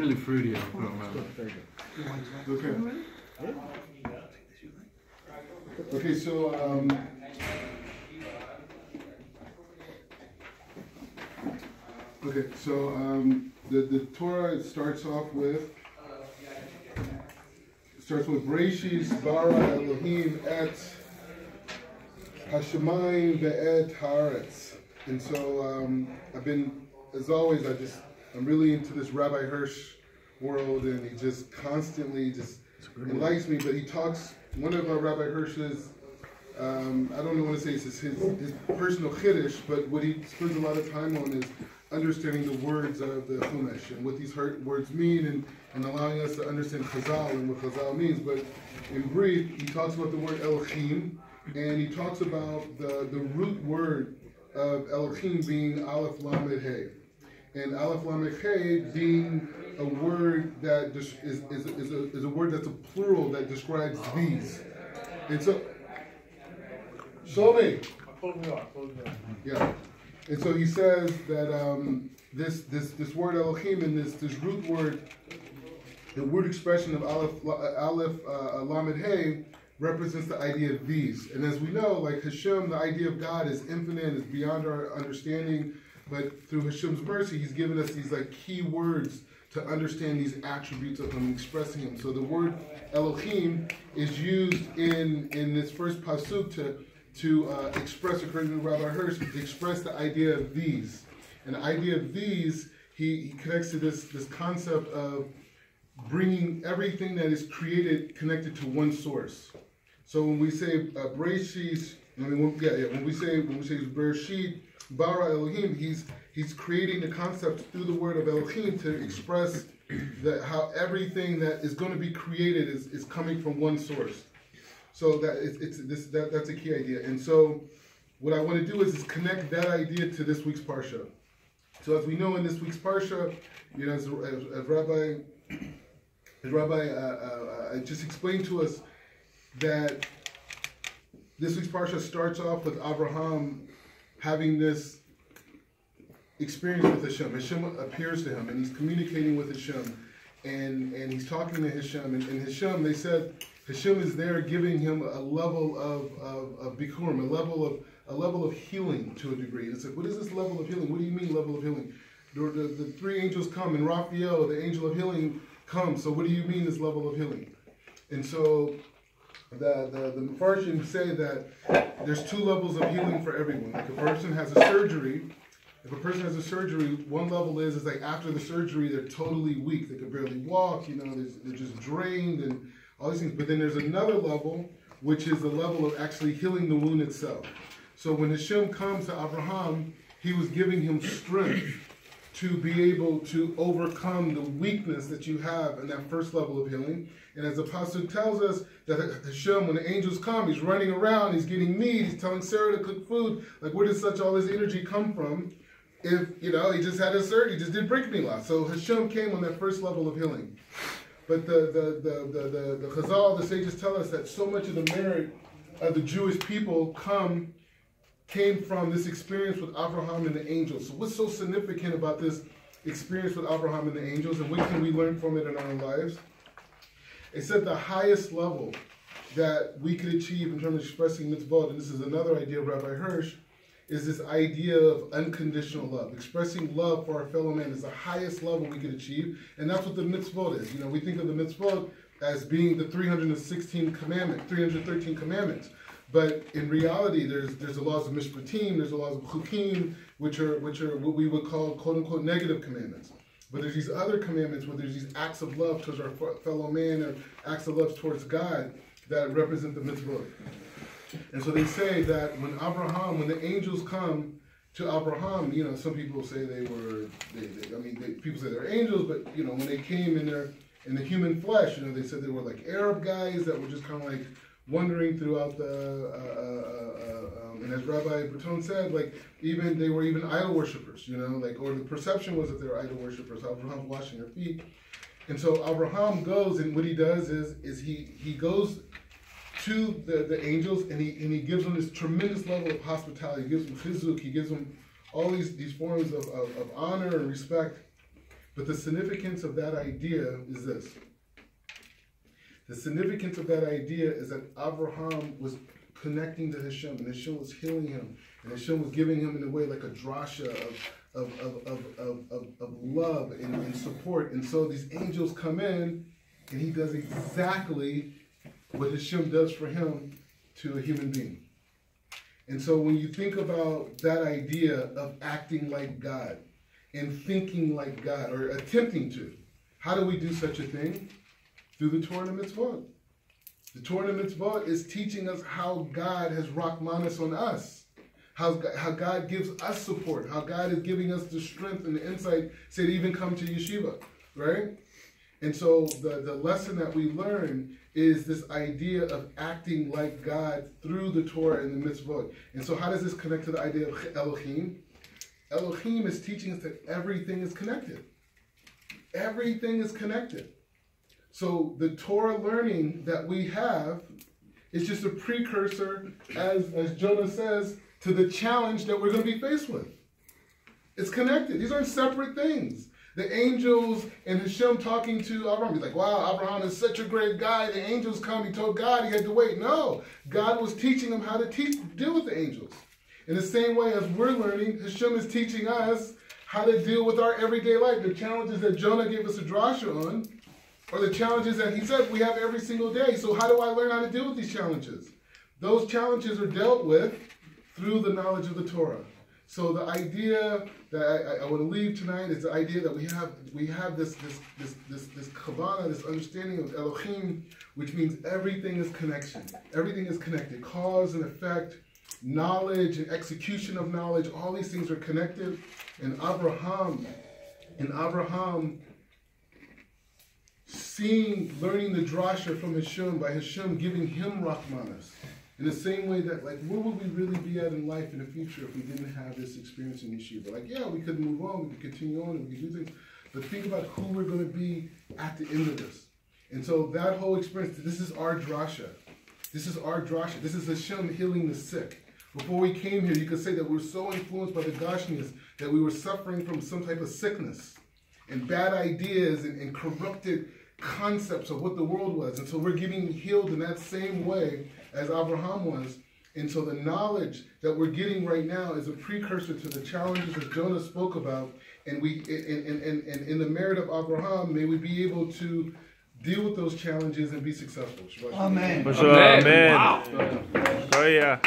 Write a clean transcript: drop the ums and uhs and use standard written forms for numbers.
really fruity. I don't remember. Okay. Okay, so the Torah starts with Bereshis bara Elohim et Hashemayim ve'et haaretz. And so I've been, as always, I'm really into this Rabbi Hirsch world, and he just constantly just enlightens me. But he talks, one of Rabbi Hirsch's, I don't want to say it's his personal chiddush, but what he spends a lot of time on is understanding the words of the Chumash and what these words mean, and allowing us to understand Chazal and what Chazal means. But in brief, he talks about the word Elohim, and he talks about the root word of Elohim being Aleph Lamed Hey, and Aleph Lamed Hey being a word that is a word that's a plural that describes these. And so, show me. Yeah. And so he says that this word Elohim and this root word, the word expression of Aleph Lamed Hey, represents the idea of these. And as we know, like Hashem, the idea of God is infinite, is beyond our understanding. But through Hashem's mercy, He's given us these like key words to understand these attributes of Him, expressing Him. So the word Elohim is used in this first pasuk to express, according to Rabbi Hirsch, to express the idea of these. And the idea of these, he connects to this concept of bringing everything that is created connected to one source. So when we say Bereshit, when we say Bereshit bara Elohim, he's creating the concept through the word of Elohim to express that how everything that is going to be created is coming from one source. So that that's a key idea. And so what I want to do is connect that idea to this week's parsha. So as we know in this week's parsha, as Rabbi just explained to us that this week's parsha starts off with Abraham having this experience with Hashem. Hashem appears to him, and he's communicating with Hashem, and he's talking to Hashem. And Hashem, they said, Hashem is there giving him a level of bikurim, a level of healing to a degree. It's like, what is this level of healing? What do you mean level of healing? The three angels come, and Raphael, the angel of healing, comes. So what do you mean this level of healing? And so the Mepharshim say that there's two levels of healing for everyone. Like if a person has a surgery, one level is like after the surgery they're totally weak. They can barely walk, they're just drained and all these things. But then there's another level, which is the level of actually healing the wound itself. So when Hashem comes to Abraham, he was giving him strength to be able to overcome the weakness that you have in that first level of healing. And as the pasuk tells us, that Hashem, when the angels come, he's running around, he's getting meat, he's telling Sarah to cook food. Like, where does all this energy come from? If, he just had a surgery, he just did Brit Milah. So Hashem came on that first level of healing. But the Chazal, the sages tell us that so much of the merit of the Jewish people came from this experience with Abraham and the angels. So what's so significant about this experience with Abraham and the angels, and what can we learn from it in our lives? It said the highest level that we could achieve in terms of expressing mitzvot, and this is another idea of Rabbi Hirsch, is this idea of unconditional love. Expressing love for our fellow man is the highest level we could achieve, and that's what the mitzvot is. We think of the mitzvot as being the 313 commandments. But in reality, there's the laws of mishpatim, there's the laws of chukim, which are what we would call quote unquote negative commandments. But there's these other commandments where there's these acts of love towards our fellow man, or acts of love towards God that represent the mitzvot. And so they say that when the angels come to Abraham, some people say people say they're angels, but when they came in the human flesh, they said they were like Arab guys that were just kind of like wandering throughout and as Rabbi Breton said, they were even idol worshippers, or the perception was that they were idol worshippers. Abraham's washing their feet. And so Abraham goes, and what he does is he goes to the angels, and he gives them this tremendous level of hospitality. He gives them chizuk, he gives them all these forms of honor and respect. But the significance of that idea is this. The significance of that idea is that Abraham was connecting to Hashem, and Hashem was healing him, and Hashem was giving him in a way like a drasha of love and support. And so these angels come in, and he does exactly what Hashem does for him to a human being. And so when you think about that idea of acting like God and thinking like God, or attempting to, how do we do such a thing? Through the Torah and the Mitzvot. The Torah and the Mitzvot is teaching us how God has Rachmanis on us, how God gives us support, how God is giving us the strength and the insight, say, to even come to yeshiva, right? And so the lesson that we learn is this idea of acting like God through the Torah and the Mitzvot. And so how does this connect to the idea of Elohim? Elohim is teaching us that everything is connected. Everything is connected. So the Torah learning that we have is just a precursor, as Jonah says, to the challenge that we're going to be faced with. It's connected. These aren't separate things. The angels and Hashem talking to Abraham. He's like, wow, Abraham is such a great guy. The angels come. He told God he had to wait. No, God was teaching him how to deal with the angels. In the same way as we're learning, Hashem is teaching us how to deal with our everyday life. The challenges that Jonah gave us a drasha on, or the challenges that he said we have every single day. So how do I learn how to deal with these challenges? Those challenges are dealt with through the knowledge of the Torah. So the idea that I want to leave tonight is the idea that we have this Kabbalah, this understanding of Elohim, which means everything is connection. Everything is connected. Cause and effect, knowledge and execution of knowledge, all these things are connected. And Abraham, learning the drasha from Hashem, by Hashem giving him Rachmanis. In the same way that, like, where would we really be at in life in the future if we didn't have this experience in yeshiva? Like, yeah, we could move on, we could continue on, and we could do things, but think about who we're going to be at the end of this. And so that whole experience, this is our drasha. This is our drasha. This is Hashem healing the sick. Before we came here, you could say that we're so influenced by the Gashmias that we were suffering from some type of sickness and bad ideas and corrupted concepts of what the world was. And so we're getting healed in that same way as Abraham was. And so the knowledge that we're getting right now is a precursor to the challenges that Jonah spoke about. And we, in the merit of Abraham, may we be able to deal with those challenges and be successful. Amen. Amen. Wow. Oh yeah.